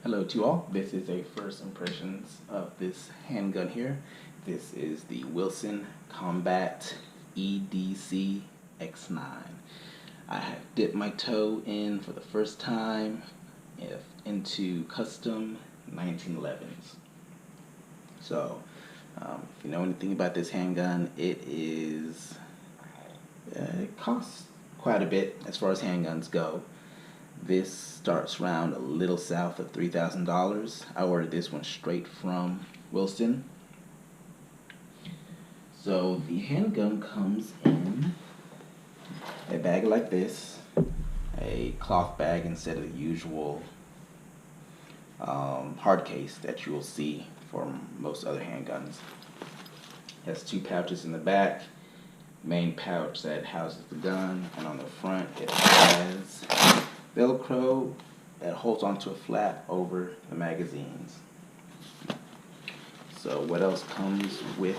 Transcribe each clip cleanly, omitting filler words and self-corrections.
Hello to all. This is a first impressions of this handgun here. This is the Wilson Combat EDC X9. I have dipped my toe in for the first time into custom 1911s. So, if you know anything about this handgun, it costs quite a bit as far as handguns go. This starts around a little south of $3,000. I ordered this one straight from Wilson. So the handgun comes in a bag like this, a cloth bag instead of the usual hard case that you will see for most other handguns. It has two pouches in the back, main pouch that houses the gun, and on the front it has Velcro that holds onto a flap over the magazines. So what else comes with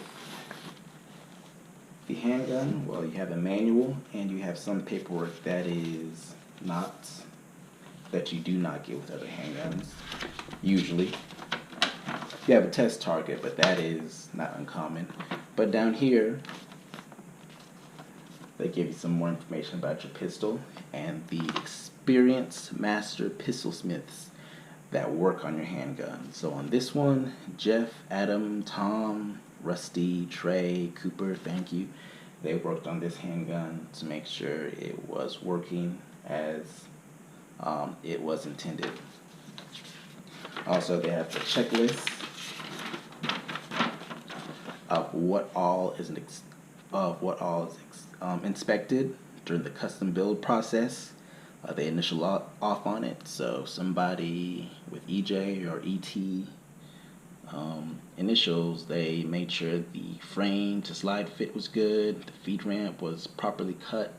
the handgun? Well, you have a manual and you have some paperwork that you do not get with other handguns. Usually you have a test target, but that is not uncommon. But down here they give you some more information about your pistol and the experienced master pistol smiths that work on your handgun. So on this one, Jeff, Adam, Tom, Rusty, Trey, Cooper, thank you. They worked on this handgun to make sure it was working as it was intended. Also, they have the checklist of what all is inspected during the custom build process. They initial off on it, so somebody with EJ or ET initials, they made sure the frame to slide fit was good, the feed ramp was properly cut,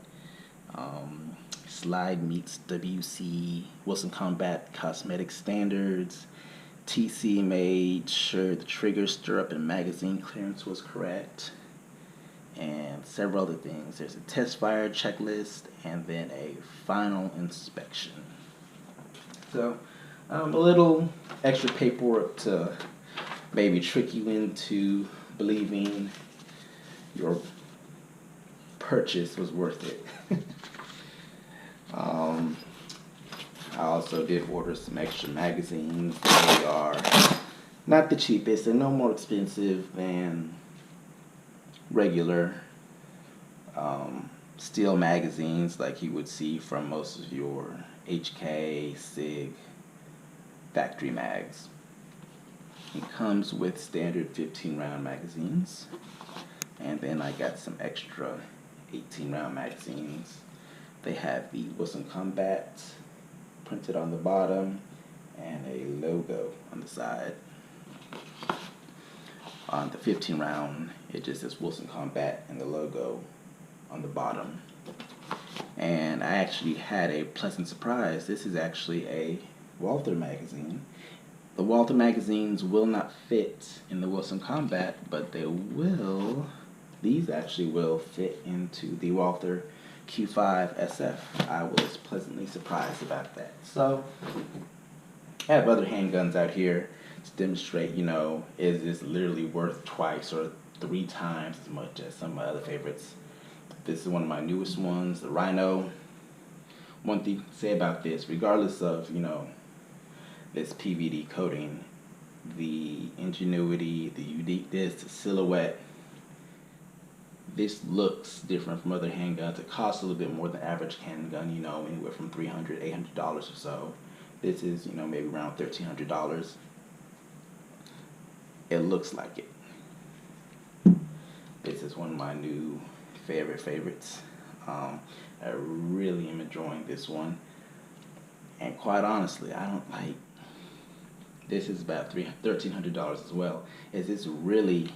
slide meets WC Wilson Combat cosmetic standards. TC made sure the trigger, stirrup, and magazine clearance was correct, and several other things. There's a test fire checklist and then a final inspection. So a little extra paperwork to maybe trick you into believing your purchase was worth it. I also did order some extra magazines. They are not the cheapest. They're no more expensive than regular steel magazines like you would see from most of your HK, SIG, factory mags. It comes with standard 15 round magazines, and then I got some extra 18 round magazines. They have the Wilson Combat printed on the bottom and a logo on the side. On the 15 round, it just says Wilson Combat and the logo on the bottom. And I actually had a pleasant surprise. This is actually a Walther magazine. The Walther magazines will not fit in the Wilson Combat, but these actually will fit into the Walther Q5 SF. I was pleasantly surprised about that. So I have other handguns out here to demonstrate, is this literally worth twice or three times as much as some of my other favorites. This is one of my newest ones, the Rhino. One thing to say about this, regardless of, this PVD coating, the ingenuity, the uniqueness, the silhouette, this looks different from other handguns. It costs a little bit more than average handgun, anywhere from $300, $800 or so. This is, maybe around $1,300. It looks like it. This is one of my new favorites. I really am enjoying this one. And quite honestly, this is about $1,300 as well. Is this really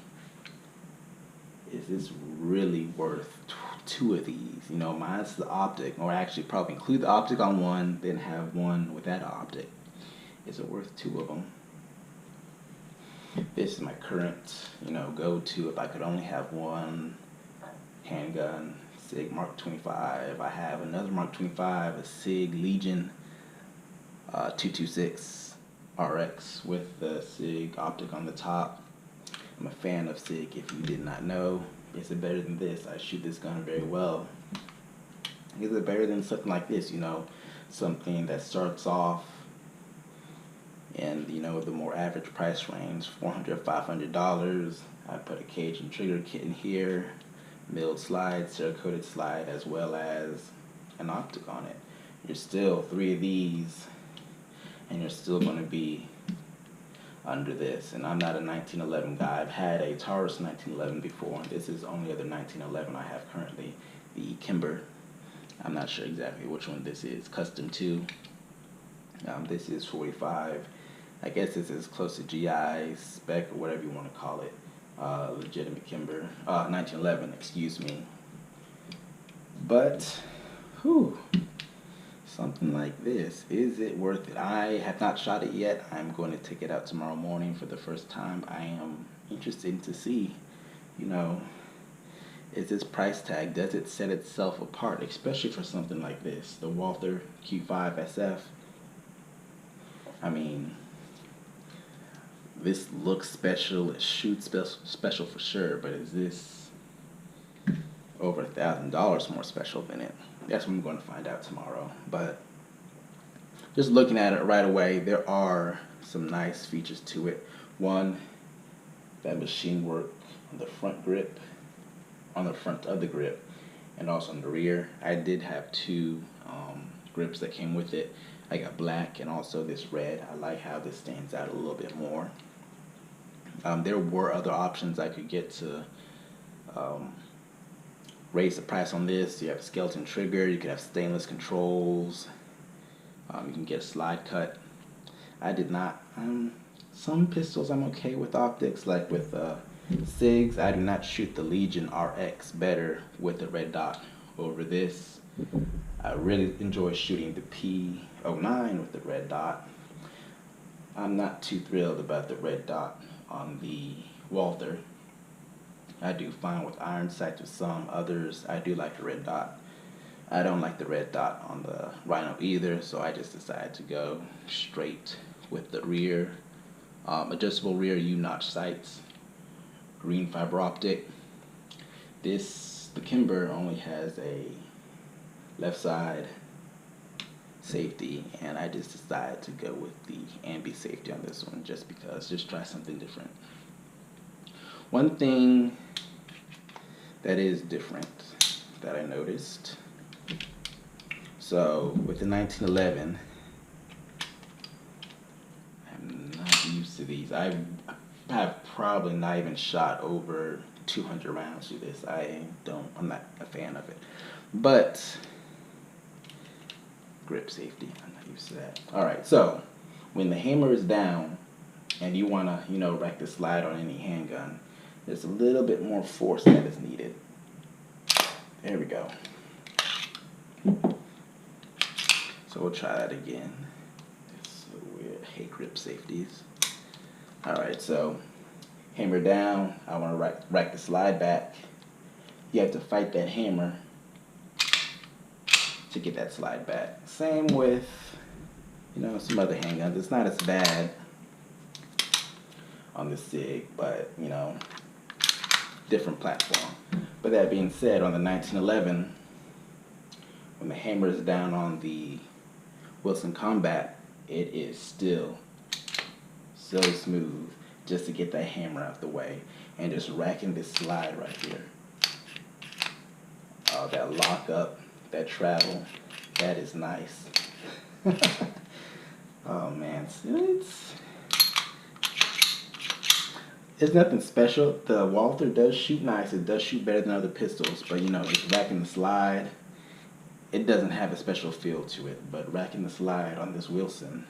worth two of these? Mine's the optic, or actually probably include the optic on one, then have one without optic. Is it worth two of them? This is my current, go-to if I could only have one handgun, SIG Mark 25. I have another Mark 25, a SIG Legion 226. RX with the SIG optic on the top. I'm a fan of SIG, if you did not know. Is it better than this? I shoot this gun very well. Is it better than something like this, you know, something that starts off in, you know, the more average price range, $400, $500. I put a cage and trigger kit in here, milled slide, Cerakoted slide, as well as an optic on it. You're still 3 of these, and you're still going to be under this. And I'm not a 1911 guy. I've had a Taurus 1911 before. This is only other 1911 I have currently, the Kimber. I'm not sure exactly which one this is. Custom 2. This is 45. I guess this is close to GI spec or whatever you want to call it. Legitimate Kimber. 1911, excuse me. But, whew, something like this, is it worth it? I have not shot it yet. I'm going to take it out tomorrow morning for the first time. I am interested to see, you know, is this price tag, does it set itself apart, especially for something like this, the Walther Q5 SF. I mean, this looks special, it shoots special for sure, but is this over $1,000 more special than it? That's what I'm going to find out tomorrow. But just looking at it right away, there are some nice features to it. One, that machine work on the front grip, on the front of the grip, and also on the rear. I did have 2 grips that came with it. I got black and also this red. I like how this stands out a little bit more. There were other options I could get to raise the price on this. You have a skeleton trigger, you could have stainless controls, you can get a slide cut. I did not. Some pistols I'm okay with optics, like with SIGs. I do not shoot the Legion RX better with the red dot over this. I really enjoy shooting the P09 with the red dot. I'm not too thrilled about the red dot on the Walther. I do fine with iron sights with some others. I do like the red dot. I don't like the red dot on the Rhino either, so I just decided to go straight with the rear. Adjustable rear U-notch sights. Green fiber optic. The Kimber only has a left side safety, and I just decided to go with the ambi safety on this one just because, just try something different. One thing that is different that I noticed, so with the 1911, I'm not used to these. I have probably not even shot over 200 rounds through this. I'm not a fan of it. But grip safety, I'm not used to that. Alright, so when the hammer is down and you want to, you know, rack the slide on any handgun, there's a little bit more force that is needed. There we go. So we'll try that again. It's so weird. I hate grip safeties. Alright, so hammer down. I want to rack the slide back. You have to fight that hammer to get that slide back. Same with, you know, some other handguns. It's not as bad on the SIG, but, you know, different platform. But that being said, on the 1911, when the hammer is down on the Wilson Combat, it is still so smooth just to get that hammer out the way and just racking this slide right here. Oh, that lock up, that travel, that is nice. Oh man, it's nothing special. The Walther does shoot nice. It does shoot better than other pistols, but you know, it's racking the slide. It doesn't have a special feel to it, but racking the slide on this Wilson,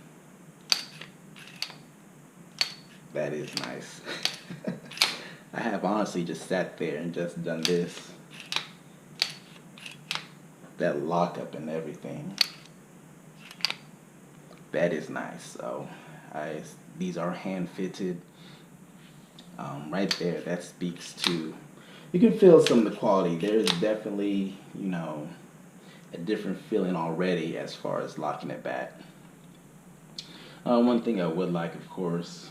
that is nice. I have honestly just sat there and just done this. That lockup and everything, that is nice. So these are hand fitted. Right there, that speaks to, you can feel some of the quality. There's definitely, you know, a different feeling already as far as locking it back. One thing I would like, of course,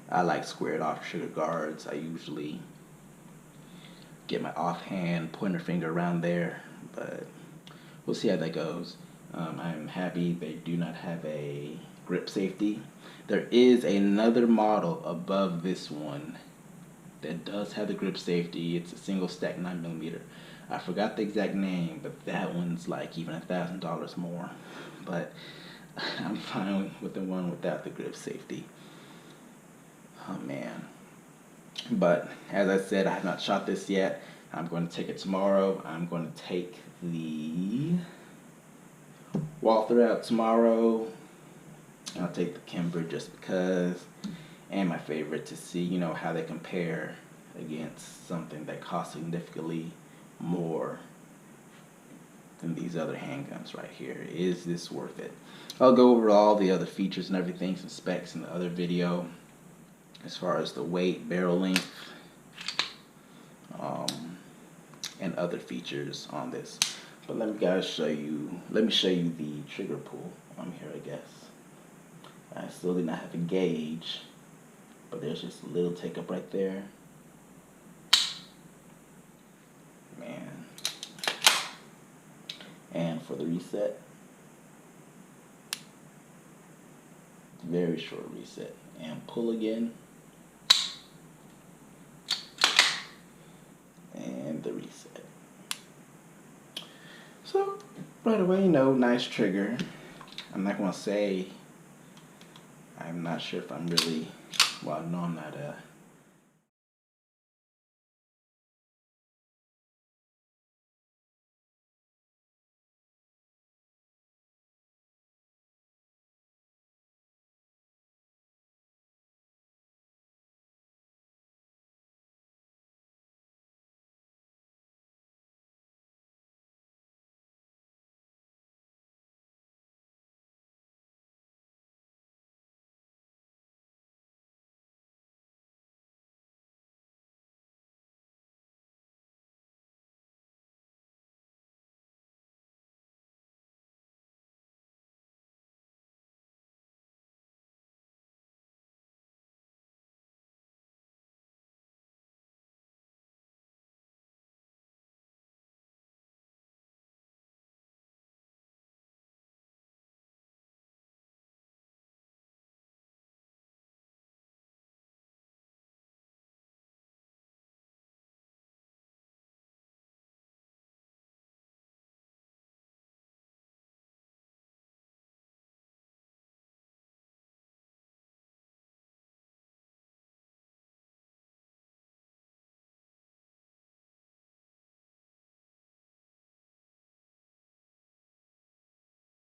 I like squared off trigger guards. I usually get my offhand pointer finger around there, but we'll see how that goes. I'm happy they do not have a grip safety. There is another model above this one that does have the grip safety. It's a single stack 9mm. I forgot the exact name, but that one's like even $1,000 more. But I'm fine with the one without the grip safety. Oh man. But as I said, I have not shot this yet. I'm going to take it tomorrow. I'm going to take the Walther out tomorrow. I'll take the Kimber just because. And my favorite to see, you know, how they compare against something that costs significantly more than these other handguns right here. Is this worth it? I'll go over all the other features and everything, some specs in the other video, as far as the weight, barrel length, and other features on this. But let me show you the trigger pull on here, I guess. I still do not have a gauge, but there's just a little take up right there. Man. And for the reset, very short reset. And pull again. And the reset. So, right away, you know, nice trigger. I'm not sure if I'm really, well, no, I'm not a